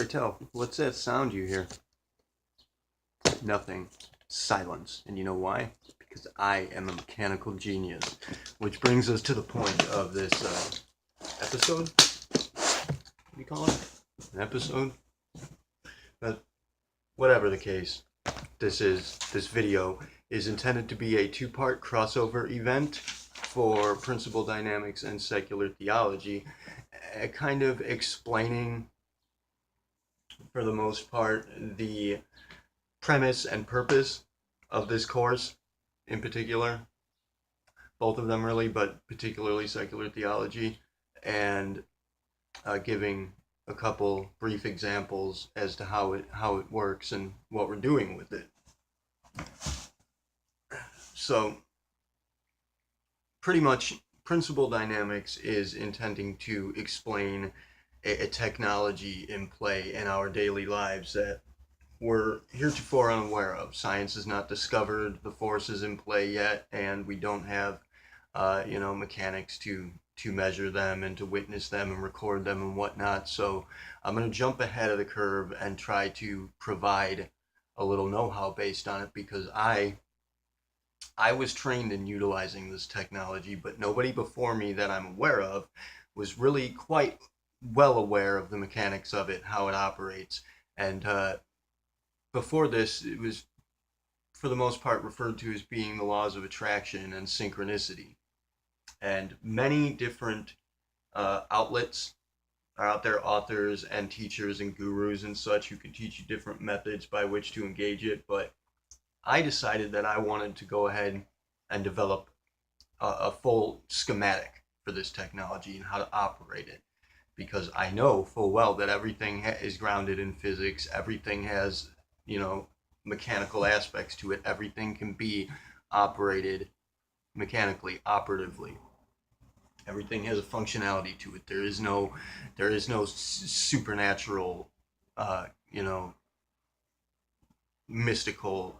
Pray tell, what's that sound you hear? Nothing. Silence. And you know why? Because I am a mechanical genius. Which brings us to the point of this episode. What do you call it? An episode? But whatever the case, this video is intended to be a two-part crossover event for principle dynamics and secular theology, kind of explaining, for the most part, the premise and purpose of this course in particular, both of them really, but particularly secular theology, and giving a couple brief examples as to how it works and what we're doing with it. So pretty much principle dynamics is intending to explain a technology in play in our daily lives that we're heretofore unaware of. Science has not discovered the forces in play yet, and we don't have mechanics to measure them and to witness them and record them and whatnot. So I'm going to jump ahead of the curve and try to provide a little know-how based on it, because I was trained in utilizing this technology, but nobody before me that I'm aware of was really quite well aware of the mechanics of it, how it operates. And before this, it was for the most part referred to as being the laws of attraction and synchronicity. And many different outlets are out there, authors and teachers and gurus and such, who can teach you different methods by which to engage it. But I decided that I wanted to go ahead and develop a full schematic for this technology and how to operate it, because I know full well that everything is grounded in physics. Everything has, mechanical aspects to it. Everything can be operated mechanically, operatively. Everything has a functionality to it. There is no supernatural, mystical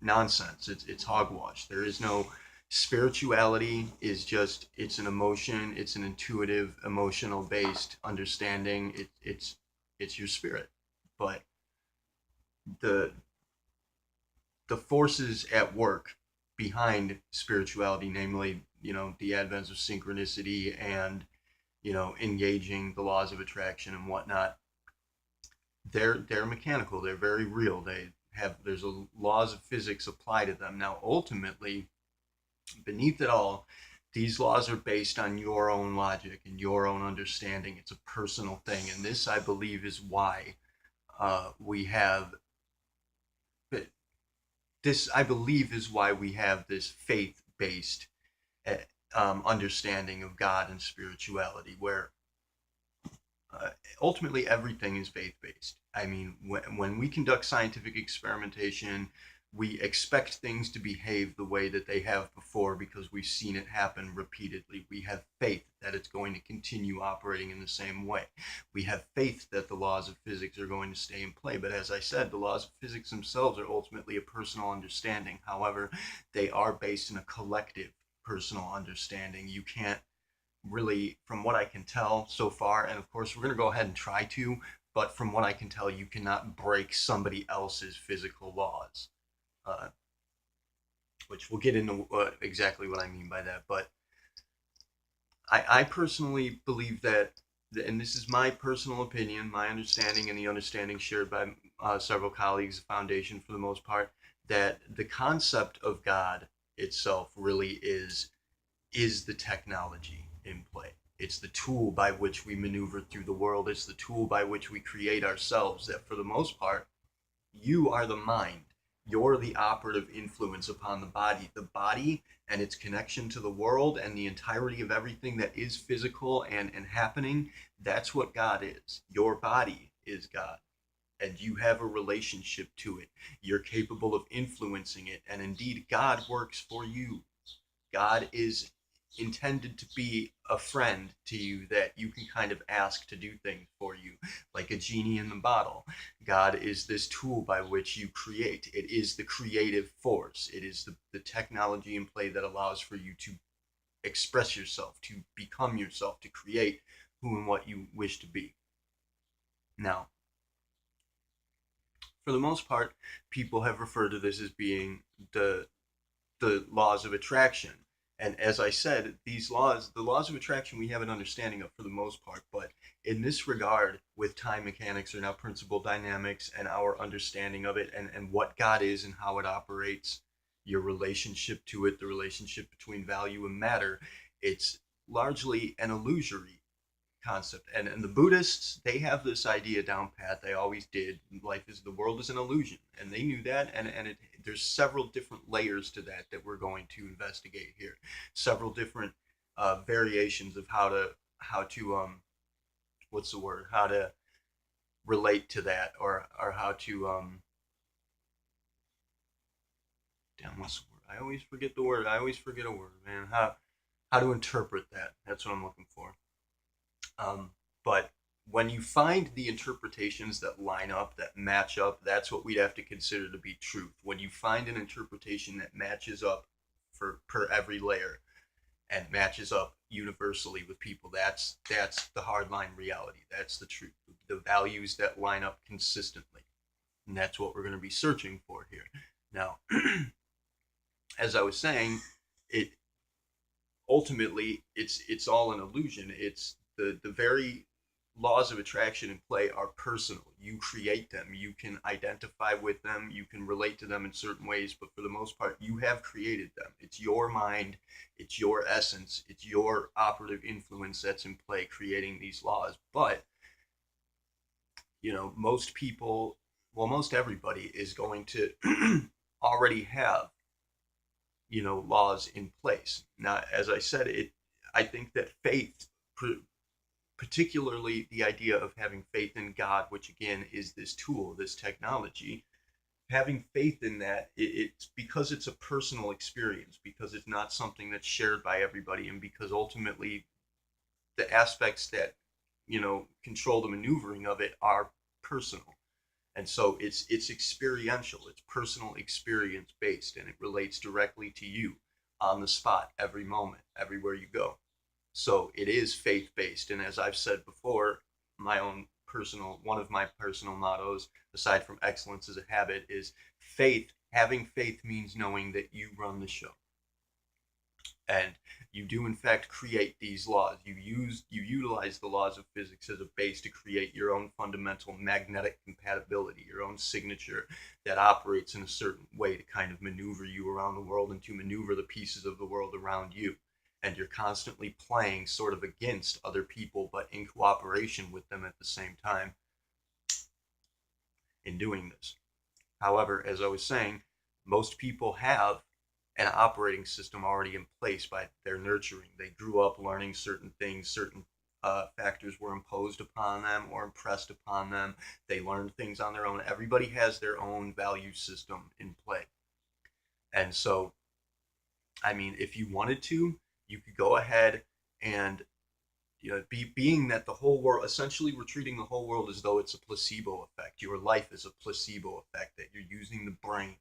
nonsense. It's hogwash. There is no spirituality. It's an emotion. It's an intuitive, emotional based understanding. It's your spirit. But the forces at work behind spirituality, namely, the advent of synchronicity and, engaging the laws of attraction and whatnot, they're mechanical. They're very real. There's laws of physics apply to them. Now, ultimately, beneath it all, these laws are based on your own logic and your own understanding. It's a personal thing, and this, I believe, is why we have this faith-based understanding of God and spirituality, where ultimately everything is faith-based. I mean, when we conduct scientific experimentation, we expect things to behave the way that they have before because we've seen it happen repeatedly. We have faith that it's going to continue operating in the same way. We have faith that the laws of physics are going to stay in play. But as I said, the laws of physics themselves are ultimately a personal understanding. However, they are based in a collective personal understanding. You can't really, from what I can tell so far, and of course we're going to go ahead and try to, but from what I can tell, you cannot break somebody else's physical laws. Which we'll get into exactly what I mean by that. But I personally believe that, and this is my personal opinion, my understanding, and the understanding shared by several colleagues, the Foundation for the most part, that the concept of God itself really is the technology in play. It's the tool by which we maneuver through the world. It's the tool by which we create ourselves. That for the most part, you are the mind. You're the operative influence upon the body. The body and its connection to the world and the entirety of everything that is physical and happening, that's what God is. Your body is God, and you have a relationship to it. You're capable of influencing it, and indeed, God works for you. God is intended to be a friend to you that you can kind of ask to do things for you, like a genie in the bottle. God is this tool by which you create. It is the creative force. It is the technology in play that allows for you to express yourself, to become yourself, to create who and what you wish to be. Now, For the most part, people have referred to this as being the laws of attraction. And as I said, these laws, the laws of attraction, we have an understanding of for the most part. But in this regard, with time mechanics or now principle dynamics and our understanding of it and what God is and how it operates, your relationship to it, the relationship between value and matter, it's largely an illusory concept. And the Buddhists, they have this idea down pat. They always did. Life is, the world is an illusion, and they knew that. And there's several different layers to that that we're going to investigate here. Several different variations of how to what's the word? How to relate to that, or how to damn, what's the word? I always forget the word. I always forget a word, man. How to interpret that? That's what I'm looking for. But when you find the interpretations that line up, that match up, that's what we'd have to consider to be truth. When you find an interpretation that matches up for per every layer and matches up universally with people, that's the hardline reality. That's the truth. The values that line up consistently. And that's what we're going to be searching for here. Now, as I was saying, it ultimately it's all an illusion. It's the very laws of attraction in play are personal. You create them. You can identify with them. You can relate to them in certain ways, but for the most part, you have created them. It's your mind. It's your essence. It's your operative influence that's in play creating these laws. But, most people, well, most everybody is going to already have, laws in place. Now, as I said, I think that faith, particularly the idea of having faith in God, which again is this tool, this technology, having faith in that, it's because it's a personal experience, because it's not something that's shared by everybody, and because ultimately the aspects that, control the maneuvering of it are personal. And so it's experiential, it's personal experience based, and it relates directly to you on the spot, every moment, everywhere you go. So it is faith based. And as I've said before, one of my personal mottos, aside from excellence as a habit, is faith. Having faith means knowing that you run the show. And you do in fact create these laws. You utilize the laws of physics as a base to create your own fundamental magnetic compatibility, your own signature that operates in a certain way to kind of maneuver you around the world and to maneuver the pieces of the world around you. And you're constantly playing sort of against other people, but in cooperation with them at the same time in doing this. However, as I was saying, most people have an operating system already in place by their nurturing. They grew up learning certain things, certain factors were imposed upon them or impressed upon them. They learned things on their own. Everybody has their own value system in play. And so, I mean, if you wanted to, you could go ahead and, being that the whole world, essentially we're treating the whole world as though it's a placebo effect. Your life is a placebo effect that you're using the brain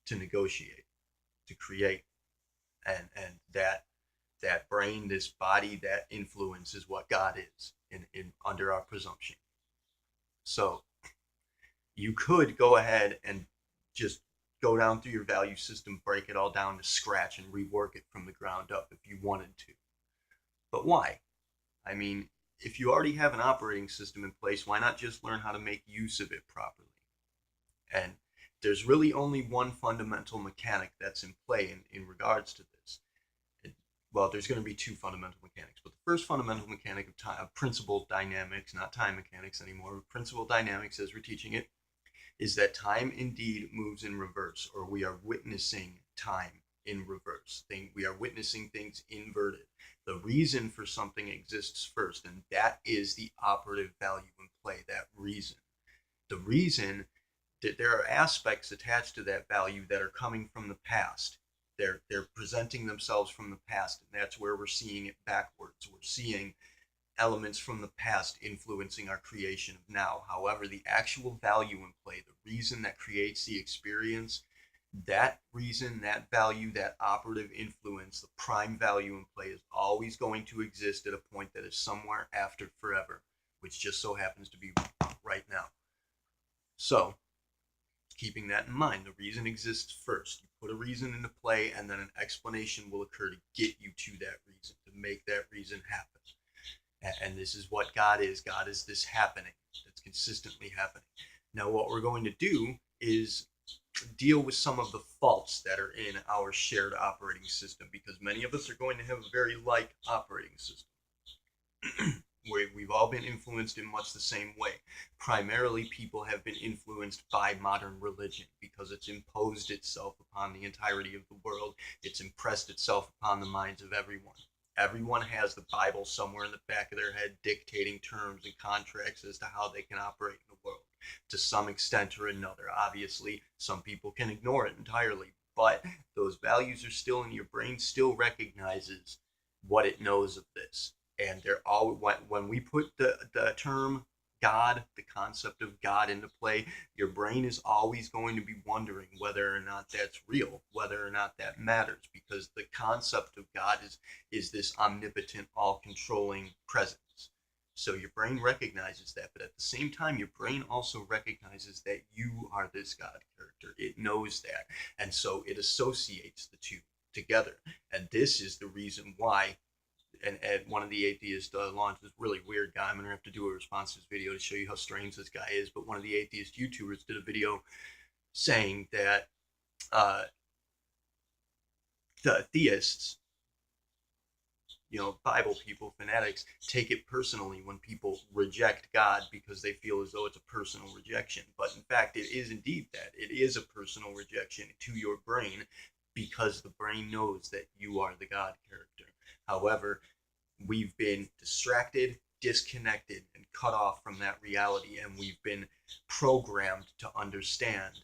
to negotiate, to create, and that brain, this body, that influence is what God is in under our presumption. So you could go ahead and just go down through your value system, break it all down to scratch and rework it from the ground up if you wanted to. But why? I mean, if you already have an operating system in place, why not just learn how to make use of it properly? And there's really only one fundamental mechanic that's in play in regards to this. Well, there's going to be two fundamental mechanics, but the first fundamental mechanic of time, of principle dynamics, not time mechanics anymore, principle dynamics as we're teaching it, is that time indeed moves in reverse, or we are witnessing time in reverse. We are witnessing things inverted. The reason for something exists first, and that is the operative value in play, that reason. The reason that there are aspects attached to that value that are coming from the past. They're presenting themselves from the past, and that's where we're seeing it backwards. We're seeing elements from the past influencing our creation of now. However, the actual value in play, the reason that creates the experience, that reason, that value, that operative influence, the prime value in play is always going to exist at a point that is somewhere after forever, which just so happens to be right now. So, Keeping that in mind, the reason exists first. You put a reason into play, and then an explanation will occur to get you to that reason, to make that reason happen. And this is what God is. God is this happening that's consistently happening. Now, what we're going to do is deal with some of the faults that are in our shared operating system, because many of us are going to have a very like operating system. We've all been influenced in much the same way. Primarily, people have been influenced by modern religion because it's imposed itself upon the entirety of the world. It's impressed itself upon the minds of everyone. Everyone has the Bible somewhere in the back of their head dictating terms and contracts as to how they can operate in the world to some extent or another. Obviously, some people can ignore it entirely, but those values are still in your brain, still recognizes what it knows of this. And they're all, when we put the term God, the concept of God into play, your brain is always going to be wondering whether or not that's real, whether or not that matters, because the concept of God is this omnipotent, all-controlling presence. So your brain recognizes that, but at the same time, your brain also recognizes that you are this God character. It knows that, and so it associates the two together. And this is the reason why. And Ed, one of the atheists, launched this really weird guy. I'm gonna have to do a response to this video to show you how strange this guy is. But one of the atheist YouTubers did a video saying that the theists, Bible people, fanatics, take it personally when people reject God because they feel as though it's a personal rejection. But in fact, it is indeed that. It is a personal rejection to your brain because the brain knows that you are the God character. However, we've been distracted, disconnected, and cut off from that reality, and we've been programmed to understand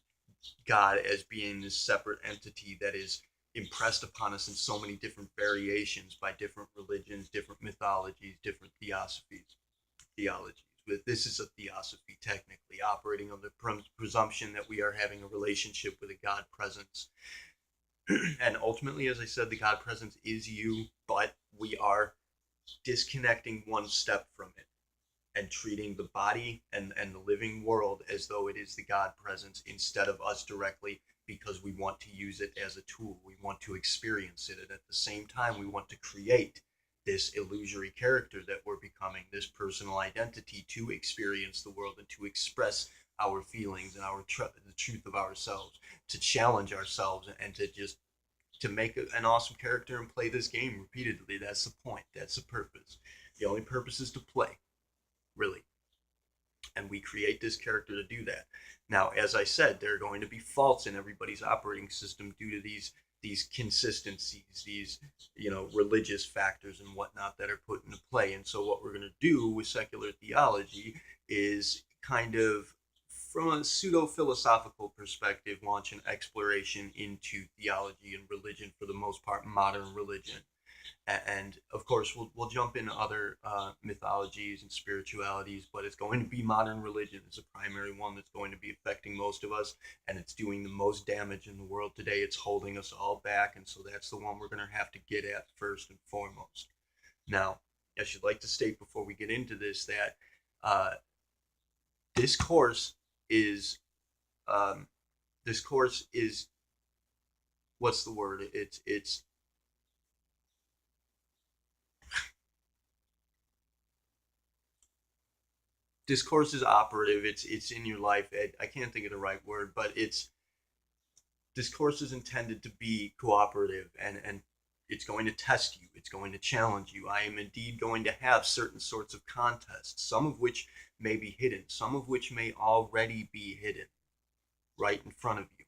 God as being this separate entity that is impressed upon us in so many different variations by different religions, different mythologies, different theologies. But this is a theosophy, technically, operating on the presumption that we are having a relationship with a God presence. And ultimately, as I said, the God presence is you, but we are disconnecting one step from it and treating the body and the living world as though it is the God presence instead of us directly, because we want to use it as a tool. We want to experience it. And at the same time, we want to create this illusory character that we're becoming, this personal identity to experience the world and to express our feelings and the truth of ourselves, to challenge ourselves and to make an awesome character and play this game repeatedly. That's the point. That's the purpose. The only purpose is to play, really. And we create this character to do that. Now, as I said, there are going to be faults in everybody's operating system due to these consistencies, these religious factors and whatnot that are put into play. And so what we're going to do with secular theology is kind of, from a pseudo-philosophical perspective, launch an exploration into theology and religion, for the most part modern religion. And of course, we'll jump into other mythologies and spiritualities, but it's going to be modern religion. It's a primary one that's going to be affecting most of us, and it's doing the most damage in the world today. It's holding us all back, and so that's the one we're going to have to get at first and foremost. Now, I should like to state before we get into this that this course is what's the word? It's this course is operative. It's in your life. I can't think of the right word, but this course is intended to be cooperative, and it's going to test you. It's going to challenge you. I am indeed going to have certain sorts of contests, some of which may be hidden, some of which may already be hidden right in front of you.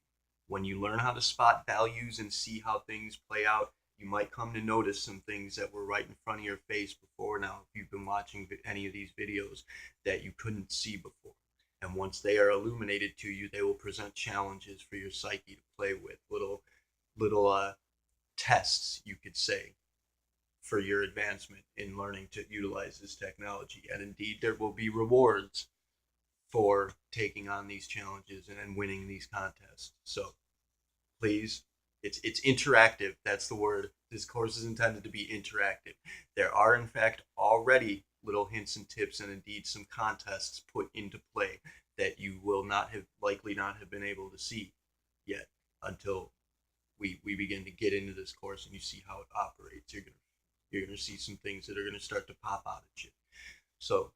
When you learn how to spot values and see how things play out, you might come to notice some things that were right in front of your face before now, if you've been watching any of these videos, that you couldn't see before. And once they are illuminated to you, they will present challenges for your psyche to play with, little tests, you could say, for your advancement in learning to utilize this technology. And indeed, there will be rewards for taking on these challenges and winning these contests. So please It's interactive. That's the word. This course is intended to be interactive. There are, in fact, already little hints and tips, and indeed some contests put into play that you will likely not have been able to see yet until we begin to get into this course and you see how it operates. You're gonna see some things that are gonna start to pop out at you. So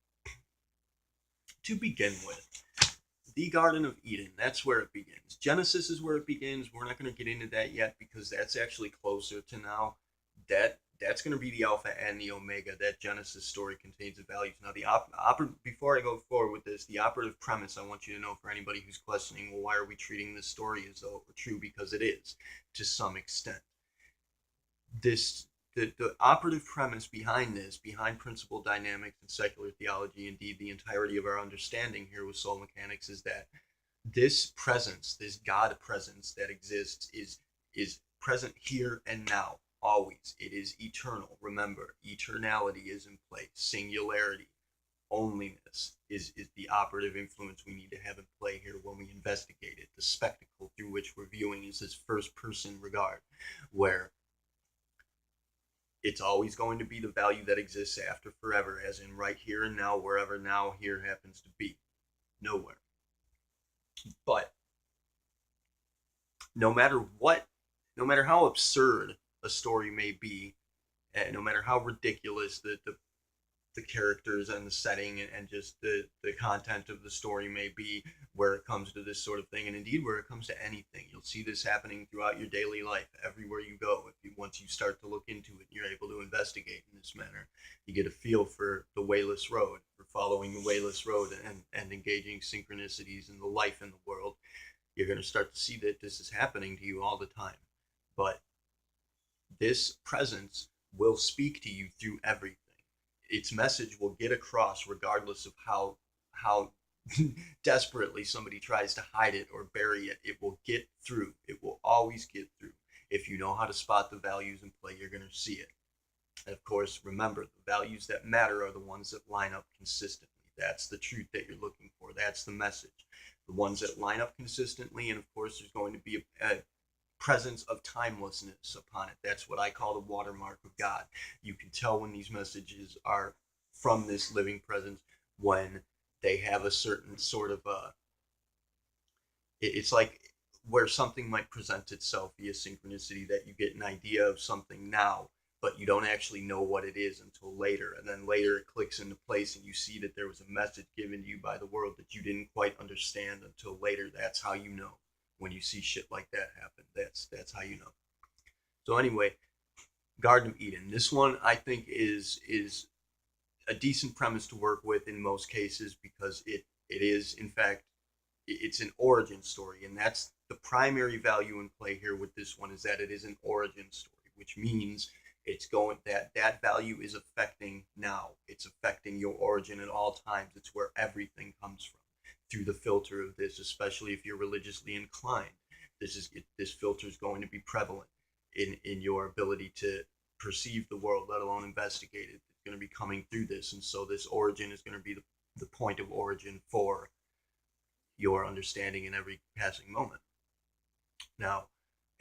to begin with, the Garden of Eden, that's where it begins. Genesis is where it begins. We're not going to get into that yet because that's actually closer to now. That's going to be the Alpha and the Omega. That Genesis story contains the values. Now, before I go forward with this, the operative premise I want you to know for anybody who's questioning, well, why are we treating this story as though true? Because it is, to some extent. The operative premise behind this, behind principle dynamics and secular theology, indeed the entirety of our understanding here with soul mechanics, is that this presence, this God presence that exists, is present here and now, always. It is eternal. Remember, eternality is in play. Singularity, onlyness is the operative influence we need to have in play here when we investigate it. The spectacle through which we're viewing is this first person regard, where it's always going to be the value that exists after forever, as in right here and now, wherever now here happens to be. Nowhere. But no matter how absurd a story may be, and no matter how ridiculous the characters and the setting and just the content of the story may be, where it comes to this sort of thing, and indeed where it comes to anything, you'll see this happening throughout your daily life, everywhere you go. Once you start to look into it, you're able to investigate in this manner. You get a feel for the wayless road, for following the wayless road, and engaging synchronicities in the life in the world. You're going to start to see that this is happening to you all the time. But this presence will speak to you through everything. Its message will get across regardless of how desperately somebody tries to hide it or bury it. It will get through. It will always get through. If you know how to spot the values in play, you're going to see it. And of course, remember, the values that matter are the ones that line up consistently. That's the truth that you're looking for. That's the message. The ones that line up consistently, and of course, there's going to be a presence of timelessness upon it. That's what I call the watermark of God. You can tell when these messages are from this living presence when they have a certain sort of it's like where something might present itself via synchronicity, that you get an idea of something now, but you don't actually know what it is until later, and then later it clicks into place and you see that there was a message given to you by the world that you didn't quite understand until later. That's how you know. When you see shit like that happen, that's how you know. So anyway, Garden of Eden. This one I think is a decent premise to work with in most cases, because it is, in fact, it's an origin story, and that's the primary value in play here with this one, is that it is an origin story, which means it's going that value is affecting now. It's affecting your origin at all times. It's where everything comes from, through the filter of this, especially if you're religiously inclined. This filter is going to be prevalent in your ability to perceive the world, let alone investigate it. It's going to be coming through this, and so this origin is going to be the point of origin for your understanding in every passing moment. Now,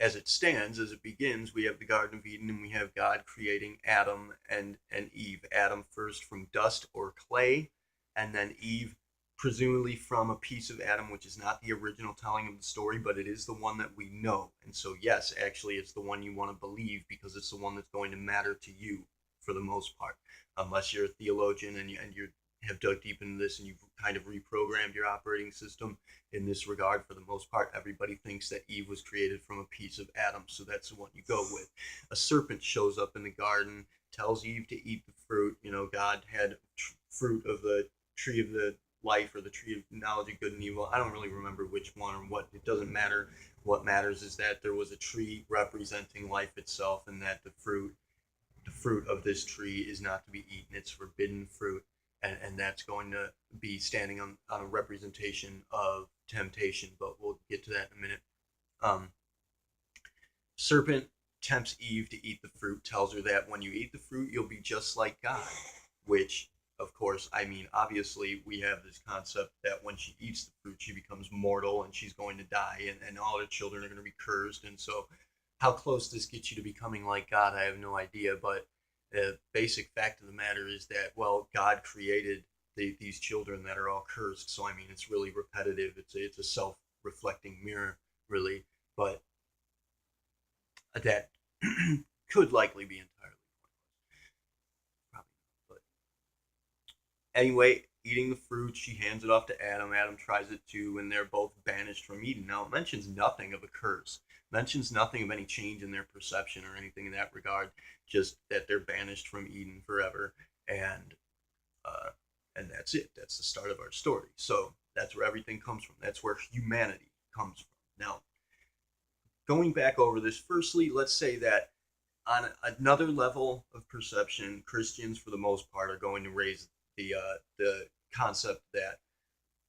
as it stands, as it begins, we have the Garden of Eden, and we have God creating Adam and Eve. Adam first from dust or clay, and then Eve presumably from a piece of Adam, which is not the original telling of the story, but it is the one that we know. And so, yes, actually, it's the one you want to believe, because it's the one that's going to matter to you for the most part, unless you're a theologian and you have dug deep into this and you've kind of reprogrammed your operating system in this regard. For the most part, everybody thinks that Eve was created from a piece of Adam, so that's the one you go with. A serpent shows up in the garden, tells Eve to eat the fruit. God had fruit of the tree of the life, or the tree of knowledge of good and evil. I don't really remember which one or what. It doesn't matter. What matters is that there was a tree representing life itself, and that the fruit of this tree is not to be eaten. It's forbidden fruit, and that's going to be standing on a representation of temptation. But we'll get to that in a minute. Serpent tempts Eve to eat the fruit, tells her that when you eat the fruit, you'll be just like God, which, of course, I mean, obviously, we have this concept that when she eats the fruit, she becomes mortal and she's going to die, and all her children are going to be cursed. And so, How close this gets you to becoming like God, I have no idea. But the basic fact of the matter is that, well, God created these children that are all cursed. So, I mean, it's really repetitive. It's a self-reflecting mirror, really. But that could likely be entirely probably not. But anyway, eating the fruit, she hands it off to Adam. Adam tries it too, and they're both banished from Eden. Now, it mentions nothing of a curse, mentions nothing of any change in their perception or anything in that regard, just that they're banished from Eden forever. And uh, and that's it. That's the start of our story. So that's where everything comes from. That's where humanity comes from. Now, going back over this, firstly, let's say that on another level of perception, Christians, for the most part, are going to raise the concept that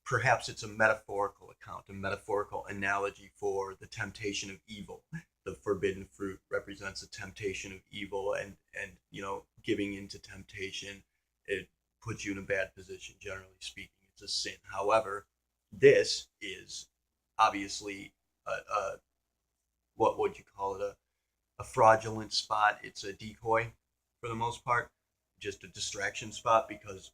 perhaps it's a metaphorical account, a metaphorical analogy for the temptation of evil. The forbidden fruit represents a temptation of evil, and giving into temptation, it puts you in a bad position. Generally speaking, it's a sin. However, this is obviously a what would you call it, a fraudulent spot. It's a decoy for the most part, just a distraction spot, because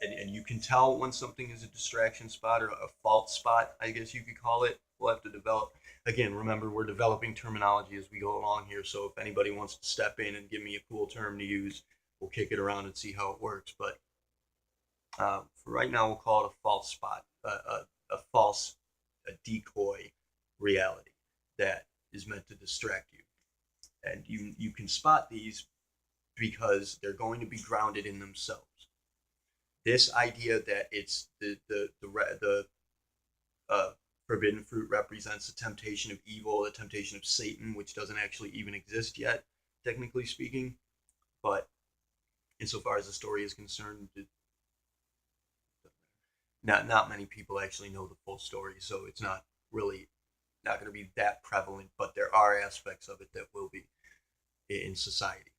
and you can tell when something is a distraction spot or a false spot, I guess you could call it. We'll have to develop. Again, remember, we're developing terminology as we go along here. So if anybody wants to step in and give me a cool term to use, we'll kick it around and see how it works. But for right now, we'll call it a false spot, a false, a decoy reality that is meant to distract you. And you can spot these because they're going to be grounded in themselves. This idea that it's the forbidden fruit represents the temptation of evil, the temptation of Satan, which doesn't actually even exist yet, technically speaking. But insofar as the story is concerned, not many people actually know the full story, so it's not really not going to be that prevalent. But there are aspects of it that will be in society.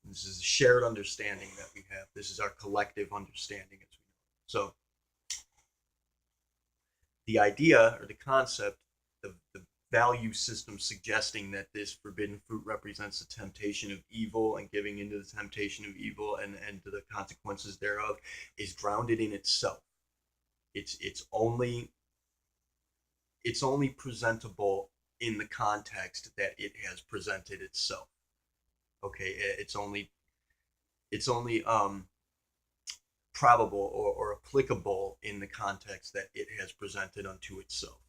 This is a shared understanding that we have. This is our collective understanding as we know. So the idea or the concept, the value system suggesting that this forbidden fruit represents the temptation of evil and giving into the temptation of evil and the consequences thereof is grounded in itself. It's only presentable in the context that it has presented itself. Okay, it's only probable or applicable in the context that it has presented unto itself.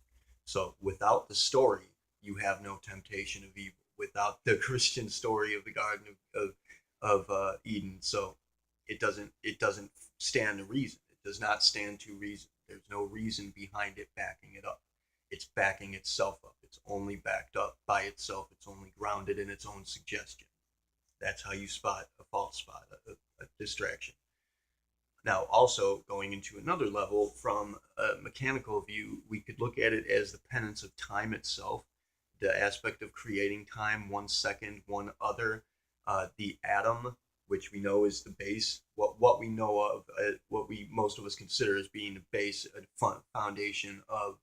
So without the story, you have no temptation of evil. Without the Christian story of the Garden of Eden, so it doesn't stand to reason. It does not stand to reason. There's no reason behind it backing it up. It's backing itself up. It's only backed up by itself. It's only grounded in its own suggestion. That's how you spot a false spot, a distraction. Now, also going into another level, from a mechanical view, we could look at it as the penance of time itself, the aspect of creating time, 1 second, one other, the atom, which we know is the base, what we know of, what we most of us consider as being the base, a foundation of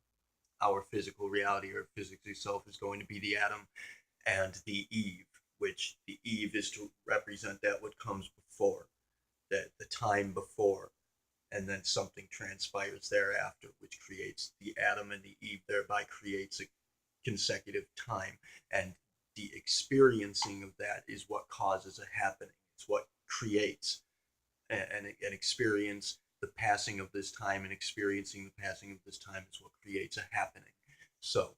our physical reality or physics itself, is going to be the atom, and the Eve, which the Eve is to represent that what comes before, that the time before, and then something transpires thereafter, which creates the Adam and the Eve, thereby creates a consecutive time. And the experiencing of that is what causes a happening. It's what creates an experience. The passing of this time and experiencing the passing of this time is what creates a happening. So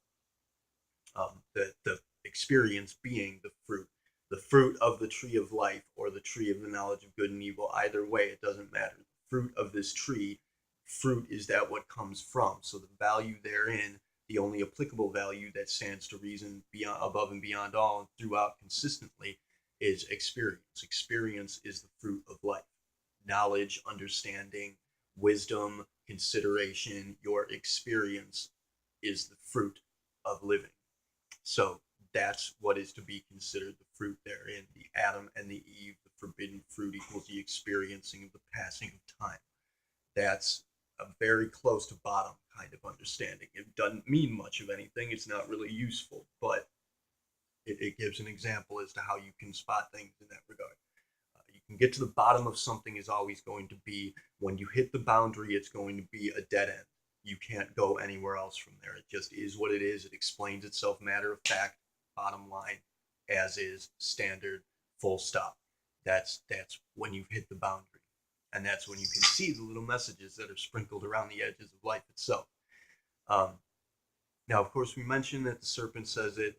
the experience being the fruit of the tree of life or the tree of the knowledge of good and evil. Either way, it doesn't matter. The fruit of this tree, fruit is that what comes from. So the value therein, the only applicable value that stands to reason beyond, above and beyond all, and throughout consistently, is experience. Experience is the fruit of life. Knowledge, understanding, wisdom, consideration, your experience is the fruit of living. So that's what is to be considered the fruit therein. The Adam and the Eve, the forbidden fruit, equals the experiencing of the passing of time. That's a very close to bottom kind of understanding. It doesn't mean much of anything. It's not really useful, but It gives an example as to how you can spot things in that regard. You can get to the bottom of something is always going to be, when you hit the boundary, it's going to be a dead end. You can't go anywhere else from there. It just is what it is. It explains itself, matter of fact, bottom line, as is, standard, full stop. That's when you've hit the boundary, and that's when you can see the little messages that are sprinkled around the edges of life itself. Um, Now, of course, we mentioned that the serpent says that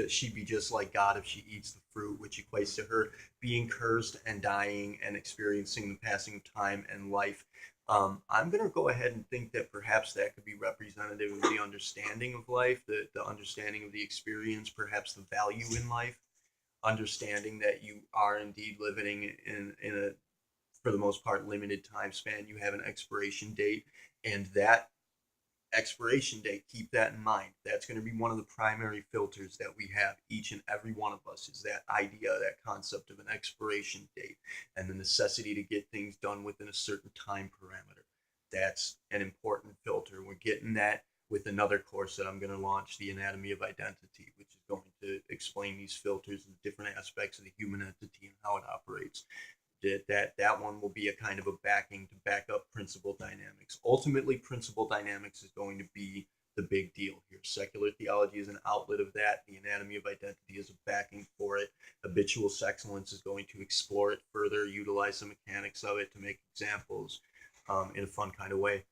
she'd be just like God if she eats the fruit, which equates to her being cursed and dying and experiencing the passing of time and life. I'm going to go ahead and think that perhaps that could be representative of the understanding of life, the understanding of the experience, perhaps the value in life, understanding that you are indeed living in a, for the most part, limited time span. You have an expiration date, and that expiration date, keep that in mind. That's going to be one of the primary filters that we have, each and every one of us, is that idea, that concept of an expiration date and the necessity to get things done within a certain time parameter. That's an important filter. We're getting that with another course that I'm going to launch, the Anatomy of Identity, which is going to explain these filters and different aspects of the human entity and how it operates. That one will be a kind of a backing to back up principle dynamics. Ultimately, principle dynamics is going to be the big deal here. Secular theology is an outlet of that. The anatomy of identity is a backing for it. Habitual sexcellence is going to explore it further, utilize the mechanics of it to make examples in a fun kind of way.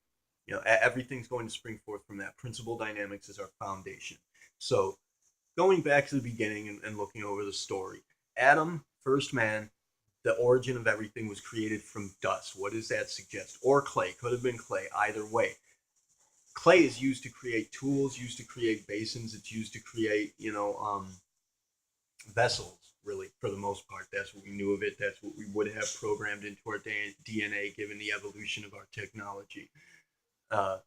Everything's going to spring forth from that. Principle dynamics is our foundation. So going back to the beginning and looking over the story, Adam, first man, the origin of everything was created from dust. What does that suggest? Or clay. Could have been clay. Either way. Clay is used to create tools, used to create basins. It's used to create, vessels, really, for the most part. That's what we knew of it. That's what we would have programmed into our DNA given the evolution of our technology. Uh,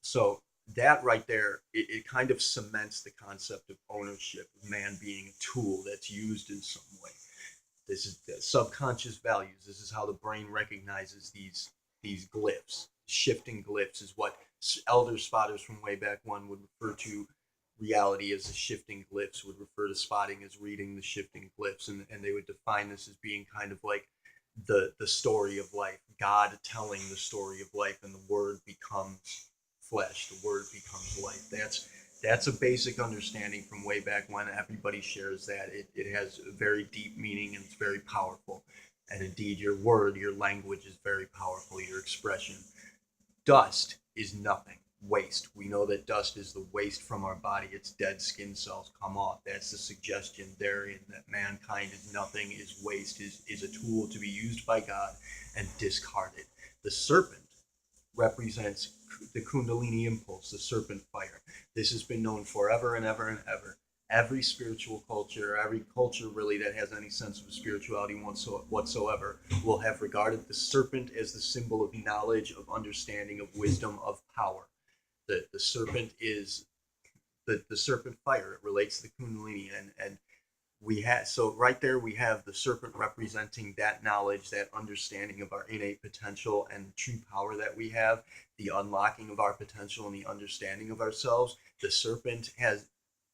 so that right there, it kind of cements the concept of ownership, of man being a tool that's used in some way. This is the subconscious values. This is how the brain recognizes these glyphs. Shifting glyphs is what elder spotters from way back when would refer to reality as the shifting glyphs, would refer to spotting as reading the shifting glyphs, and they would define this as being kind of like the story of life, God telling the story of life, and the word becomes flesh, the word becomes life. That's a basic understanding from way back when. Everybody shares that. It has a very deep meaning and it's very powerful. And indeed, your word, your language is very powerful, your expression. Dust is nothing, waste. We know that dust is the waste from our body. It's dead skin cells come off. That's the suggestion therein that mankind is nothing, is waste, is a tool to be used by God and discarded. The serpent represents the Kundalini impulse, the serpent fire. This has been known forever and ever and ever. Every spiritual culture, every culture really that has any sense of spirituality whatsoever, will have regarded the serpent as the symbol of knowledge, of understanding, of wisdom, of power. The serpent is the serpent fire. It relates to the Kundalini, and we have, so right there we have the serpent representing that knowledge, that understanding of our innate potential and the true power that we have, the unlocking of our potential and the understanding of ourselves. The serpent has,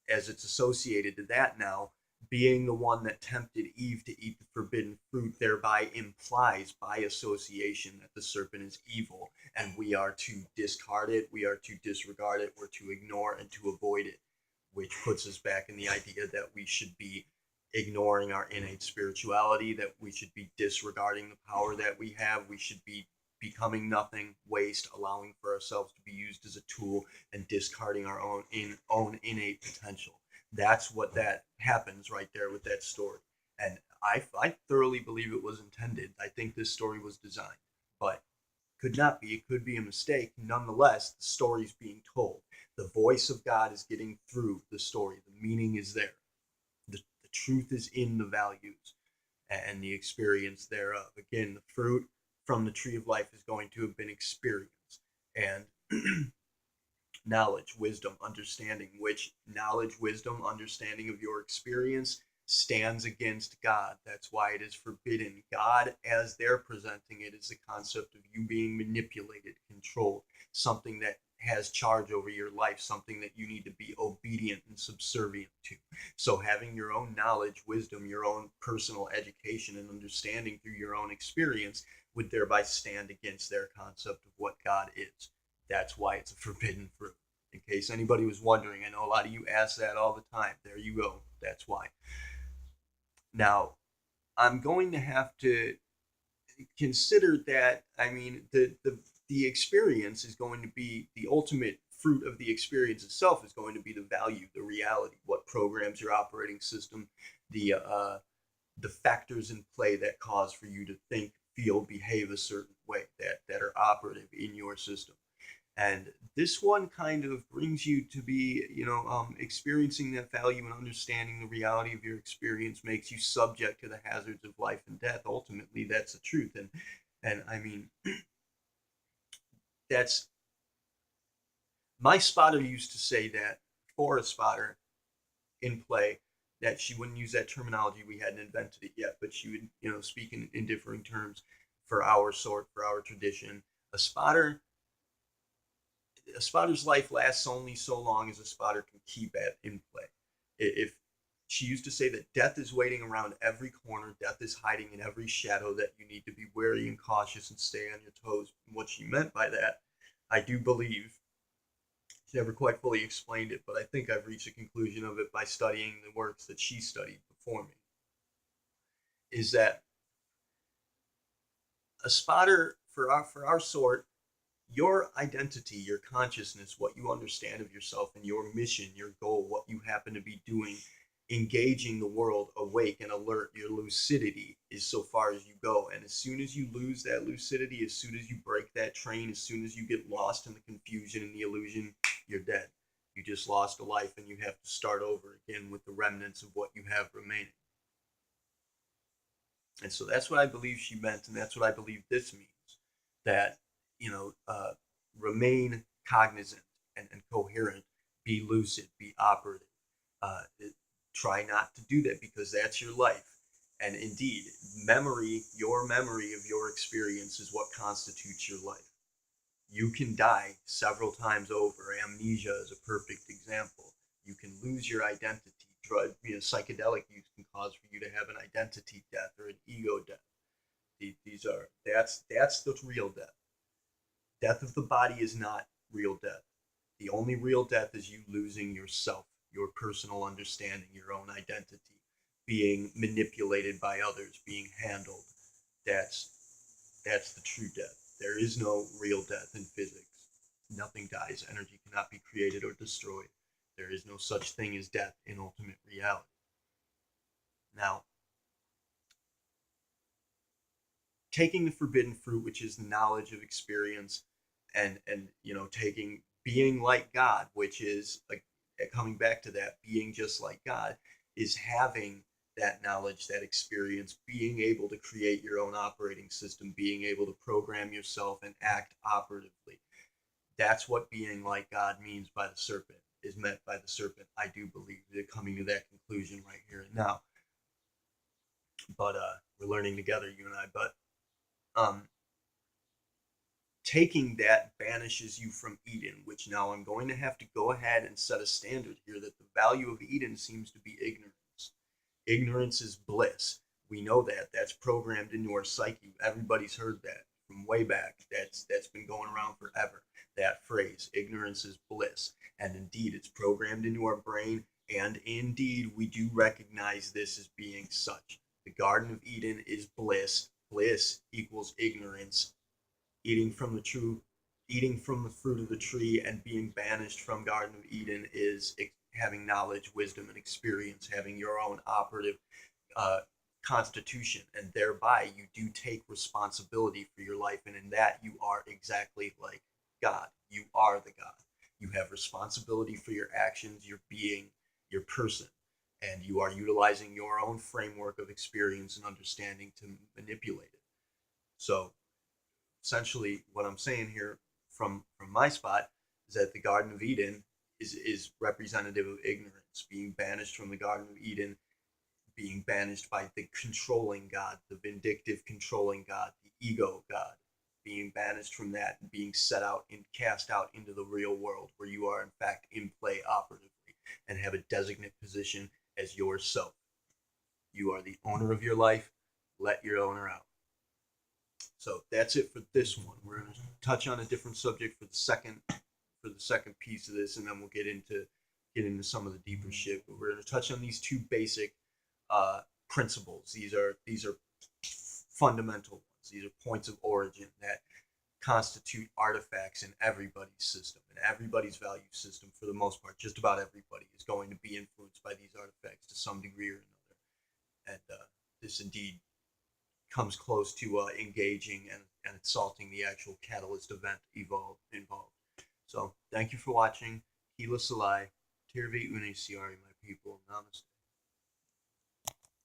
as it's associated to that now, being the one that tempted Eve to eat the forbidden fruit, thereby implies by association that the serpent is evil and we are to discard it, we are to disregard it, we're to ignore and to avoid it, which puts us back in the idea that we should be ignoring our innate spirituality, that we should be disregarding the power that we have, we should be becoming nothing, waste, allowing for ourselves to be used as a tool, and discarding our own innate potential. That's what that happens right there with that story. And I thoroughly believe it was intended. I think this story was designed, but could not be. It could be a mistake. Nonetheless, the story's being told. The voice of God is getting through the story. The meaning is there. The truth is in the values and the experience thereof. Again, the fruit from the tree of life is going to have been experienced. And knowledge, wisdom, understanding, which knowledge, wisdom, understanding of your experience stands against God. That's why it is forbidden. God, as they're presenting it, is the concept of you being manipulated, controlled, something that has charge over your life, something that you need to be obedient and subservient to. So having your own knowledge, wisdom, your own personal education and understanding through your own experience would thereby stand against their concept of what God is. That's why it's a forbidden fruit. In case anybody was wondering, I know a lot of you ask that all the time. There you go. That's why. Now, I'm going to have to consider that. I mean, the experience is going to be the ultimate fruit of the experience itself is going to be the value, the reality, what programs your operating system, the factors in play that cause for you to think, feel, behave a certain way that are operative in your system. And this one kind of brings you to be, experiencing that value and understanding the reality of your experience makes you subject to the hazards of life and death. Ultimately, that's the truth. And I mean, that's my spotter used to say that for a spotter in play, that she wouldn't use that terminology. We hadn't invented it yet, but she would, speak in differing terms for our sort, for our tradition. A spotter a spotter's life lasts only so long as a spotter can keep it in play. If she used to say that death is waiting around every corner, death is hiding in every shadow, that you need to be wary and cautious and stay on your toes. What she meant by that, I do believe, she never quite fully explained it, but I think I've reached a conclusion of it by studying the works that she studied before me, is that a spotter for our sort, your identity, your consciousness, what you understand of yourself and your mission, your goal, what you happen to be doing, engaging the world, awake and alert, your lucidity is so far as you go. And as soon as you lose that lucidity, as soon as you break that train, as soon as you get lost in the confusion and the illusion, you're dead. You just lost a life and you have to start over again with the remnants of what you have remaining. And so that's what I believe she meant, and that's what I believe this means. That, you know, uh, remain cognizant and coherent, be lucid, be operative. Try not to do that because that's your life. And indeed, your memory of your experience is what constitutes your life. You can die several times over. Amnesia is a perfect example. You can lose your identity. Psychedelic use can cause for you to have an identity death or an ego death. That's the real death. Death of the body is not real death. The only real death is you losing yourself, your personal understanding, your own identity, being manipulated by others, being handled. That's that's the true death. There is no real death in physics. Nothing dies. Energy cannot be created or destroyed. There is no such thing as death in ultimate reality. Now, taking the forbidden fruit, which is the knowledge of experience, and taking being like God, which is like coming back to that, being just like God, is having that knowledge, that experience, being able to create your own operating system, being able to program yourself and act operatively. That's what being like God means by the serpent, is meant by the serpent. I do believe they're coming to that conclusion right here and now. But we're learning together, you and I. But um, taking that banishes you from Eden, which now I'm going to have to go ahead and set a standard here that the value of Eden seems to be ignorance. Ignorance is bliss. We know that. That's programmed into our psyche. Everybody's heard that from way back. That's been going around forever. That phrase, ignorance is bliss. And indeed, it's programmed into our brain. And indeed, we do recognize this as being such. The Garden of Eden is bliss. Bliss equals ignorance. Eating from the true Eating from the fruit of the tree and being banished from Garden of Eden is having knowledge, wisdom, and experience, having your own operative uh, constitution, and thereby you do take responsibility for your life, and in that you are exactly like God. You are the God. You have responsibility for your actions, your being, your person, and you are utilizing your own framework of experience and understanding to manipulate it. So essentially what I'm saying here from my spot is that the Garden of Eden is representative of ignorance, being banished from the Garden of Eden, being banished by the controlling God, the vindictive controlling God, the ego God, being banished from that and being set out and cast out into the real world where you are in fact in play operatively and have a designate position as yourself. You are the owner of your life. Let your owner out. So that's it for this one. We're going to touch on a different subject for the second piece of this, and then we'll get into some of the deeper shit. But we're going to touch on these two basic principles. These are fundamental ones. These are points of origin that constitute artifacts in everybody's system, and everybody's value system for the most part. Just about everybody is going to be influenced by these artifacts to some degree or another. And this indeed comes close to engaging and assaulting the actual catalyst event involved. So thank you for watching. Hila Salai, Tirvi Unesiari, my people. Namaste.